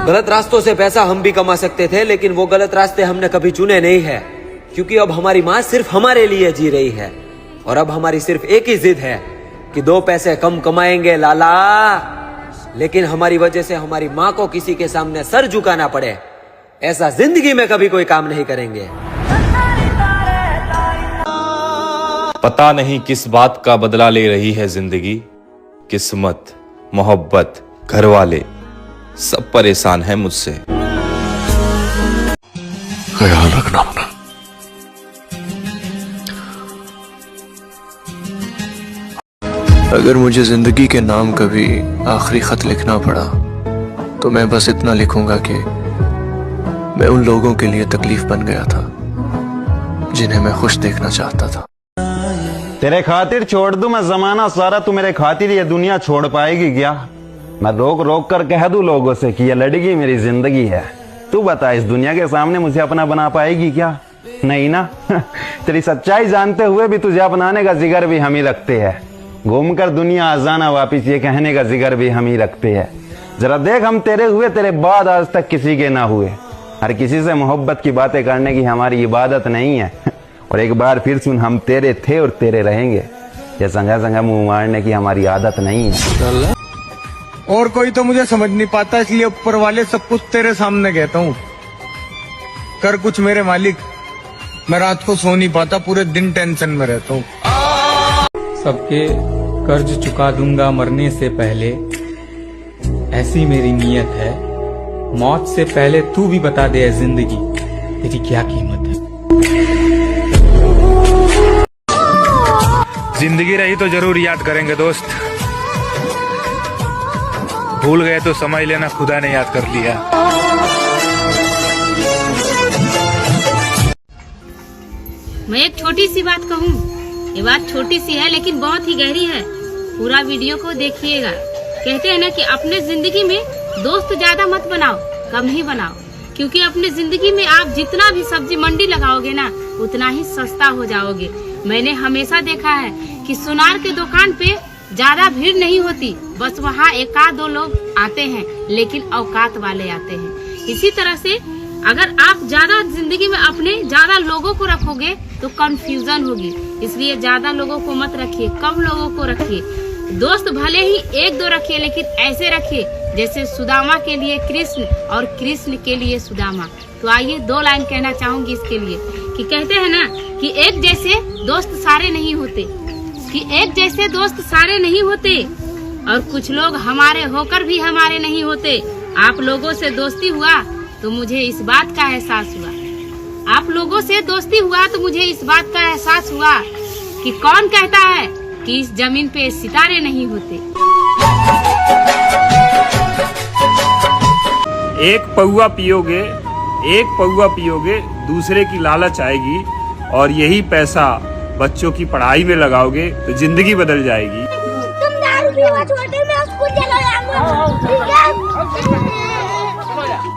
गलत रास्तों से पैसा हम भी कमा सकते थे, लेकिन वो गलत रास्ते हमने कभी चुने नहीं है, क्योंकि अब हमारी माँ सिर्फ हमारे लिए जी रही है। और अब हमारी सिर्फ एक ही जिद है कि 2 पैसे कम कमाएंगे लाला, लेकिन हमारी वजह से हमारी माँ को किसी के सामने सर झुकाना पड़े, ऐसा जिंदगी में कभी कोई काम नहीं करेंगे। पता नहीं किस बात का बदला ले रही है जिंदगी, किस्मत, मोहब्बत, घर वाले सब परेशान है मुझसे। ख्याल रखना अपना। अगर मुझे जिंदगी के नाम कभी आखिरी खत लिखना पड़ा तो मैं बस इतना लिखूंगा कि मैं उन लोगों के लिए तकलीफ बन गया था जिन्हें मैं खुश देखना चाहता था। तेरे खातिर छोड़ दूं मैं जमाना सारा, तू मेरे खातिर ये दुनिया छोड़ पाएगी क्या? मैं रोक रोक कर कह दूं लोगों से कि ये लड़की मेरी जिंदगी है, तू बता इस दुनिया के सामने मुझे अपना बना पाएगी क्या? नहीं ना। तेरी सच्चाई जानते हुए भी तुझे अपनाने का जिगर भी हम ही रखते हैं, घूम कर दुनिया आ जाना वापिस ये कहने का जिगर भी हम ही रखते हैं। जरा देख हम तेरे हुए, तेरे बाद आज तक किसी के ना हुए। हर किसी से मोहब्बत की बातें करने की हमारी इबादत नहीं है। और एक बार फिर सुन, हम तेरे थे और तेरे रहेंगे, ये संगा संगा मुंह मारने की हमारी आदत नहीं है। और कोई तो मुझे समझ नहीं पाता, इसलिए ऊपर वाले सब कुछ तेरे सामने कहता हूँ। कर कुछ मेरे मालिक, मैं रात को सो नहीं पाता, पूरे दिन टेंशन में रहता हूँ। सबके कर्ज चुका दूंगा मरने से पहले, ऐसी मेरी नियत है। मौत से पहले तू भी बता दे जिंदगी तेरी क्या कीमत है। जिंदगी रही तो जरूर याद करेंगे दोस्त, भूल गए तो समझ लेना खुदा ने याद कर लिया। मैं एक छोटी सी बात कहूँ, ये बात छोटी सी है लेकिन बहुत ही गहरी है, पूरा वीडियो को देखिएगा। कहते हैं ना कि अपने जिंदगी में दोस्त ज्यादा मत बनाओ, कम ही बनाओ, क्योंकि अपने जिंदगी में आप जितना भी सब्जी मंडी लगाओगे ना उतना ही सस्ता हो जाओगे। मैंने हमेशा देखा है कि सुनार के दुकान पे ज्यादा भीड़ नहीं होती, बस वहाँ 1-2 लोग आते हैं, लेकिन औकात वाले आते हैं। इसी तरह से अगर आप ज्यादा जिंदगी में अपने ज्यादा लोगों को रखोगे तो कंफ्यूजन होगी, इसलिए ज्यादा लोगों को मत रखिए, कम लोगों को रखिए। दोस्त भले ही 1-2 रखिए, लेकिन ऐसे रखिए जैसे सुदामा के लिए कृष्ण और कृष्ण के लिए सुदामा। तो आइए 2 लाइन कहना चाहूंगी इसके लिए कि कहते हैं ना कि एक जैसे दोस्त सारे नहीं होते, और कुछ लोग हमारे होकर भी हमारे नहीं होते। आप लोगों से दोस्ती हुआ तो मुझे इस बात का एहसास हुआ, कि कौन कहता है कि इस जमीन पे सितारे नहीं होते। एक पौआ पियोगे दूसरे की लालच आएगी, और यही पैसा बच्चों की पढ़ाई में लगाओगे तो जिंदगी बदल जाएगी। तुम दारू पीवा छोटे, मैं स्कूल चला जाऊंगा, ठीक है?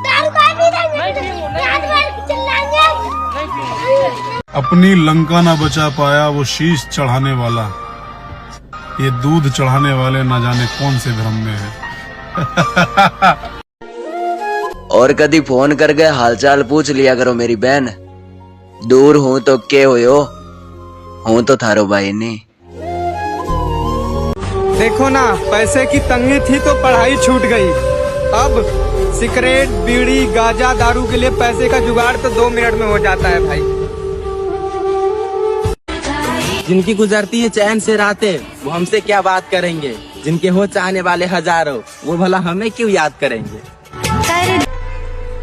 दारू अपनी लंका ना बचा पाया वो शीश चढ़ाने वाला, ये दूध चढ़ाने वाले ना जाने कौन से धर्म में है। और कभी फोन करके हालचाल पूछ लिया करो मेरी बहन, दूर हूँ तो के होयो, हूँ तो थारो भाई नहीं। देखो ना, पैसे की तंगी थी तो पढ़ाई छूट गई, अब सिगरेट, बीड़ी, गांजा, दारू के लिए पैसे का जुगाड़ तो 2 मिनट में हो जाता है भाई। जिनकी गुजरती है चैन से रातें, वो हमसे क्या बात करेंगे? जिनके हो चाहने वाले हजारों, वो भला हमें क्यों याद करेंगे?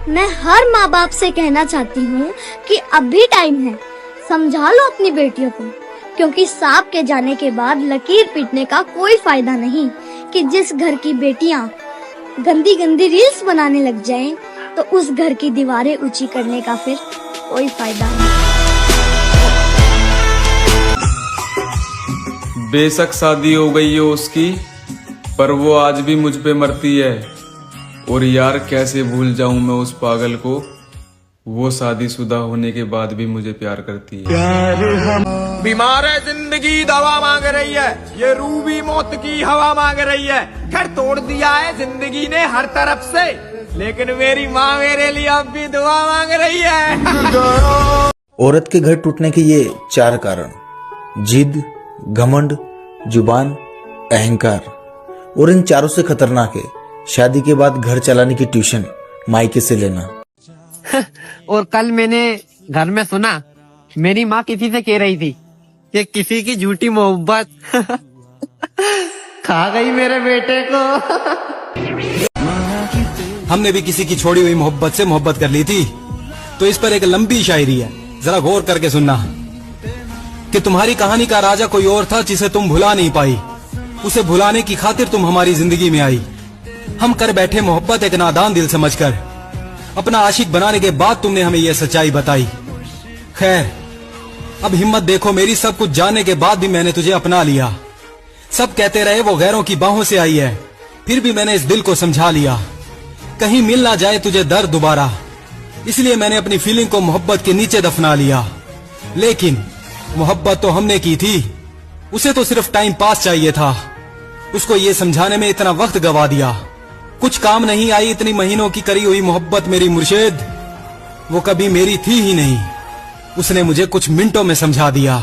मैं हर माँ बाप से कहना चाहती हूँ कि अब भी टाइम है, समझा लो अपनी बेटियों को, क्योंकि सांप के जाने के बाद लकीर पीटने का कोई फायदा नहीं। कि जिस घर की बेटियाँ गंदी गंदी रील्स बनाने लग जाएं, तो उस घर की दीवारें ऊंची करने का फिर कोई फायदा नहीं। बेशक शादी हो गई हो उसकी, पर वो आज भी मुझ पे मरती है। और यार कैसे भूल जाऊं मैं उस पागल को, वो शादीशुदा होने के बाद भी मुझे प्यार करती है। बीमार है जिंदगी, दवा मांग रही है, ये रूह भी मौत की हवा मांग रही है। घर तोड़ दिया है जिंदगी ने हर तरफ से, लेकिन मेरी माँ मेरे लिए अब भी दुआ मांग रही है। औरत के घर टूटने के ये 4 कारण: जिद, घमंड, जुबान, अहंकार। और इन चारों से खतरनाक है शादी के बाद घर चलाने की ट्यूशन मायके से लेना। और कल मैंने घर में सुना, मेरी माँ किसी से कह रही थी कि किसी की झूठी मोहब्बत खा गई मेरे बेटे को। हमने भी किसी की छोड़ी हुई मोहब्बत से मोहब्बत कर ली थी। तो इस पर एक लंबी शायरी है, जरा गौर करके सुनना कि तुम्हारी कहानी का राजा कोई और था जिसे तुम भुला नहीं पाई। उसे भुलाने की खातिर तुम हमारी जिंदगी में आई। हम कर बैठे मोहब्बत एक नादान दिल समझकर। अपना आशिक बनाने के बाद तुमने हमें यह सच्चाई बताई। खैर, अब हिम्मत देखो मेरी, सब कुछ जानने के बाद भी मैंने तुझे अपना लिया। सब कहते रहे वो गैरों की बाहों से आई है, फिर भी मैंने इस दिल को समझा लिया। कहीं मिल ना जाए तुझे दर्द दोबारा, इसलिए मैंने अपनी फीलिंग को मोहब्बत के नीचे दफना लिया। लेकिन मोहब्बत तो हमने की थी, उसे तो सिर्फ टाइम पास चाहिए था। उसको ये समझाने में इतना वक्त गवा दिया, कुछ काम नहीं आई इतनी महीनों की करी हुई मोहब्बत मेरी मुर्शिद। वो कभी मेरी थी ही नहीं, उसने मुझे कुछ मिनटों में समझा दिया।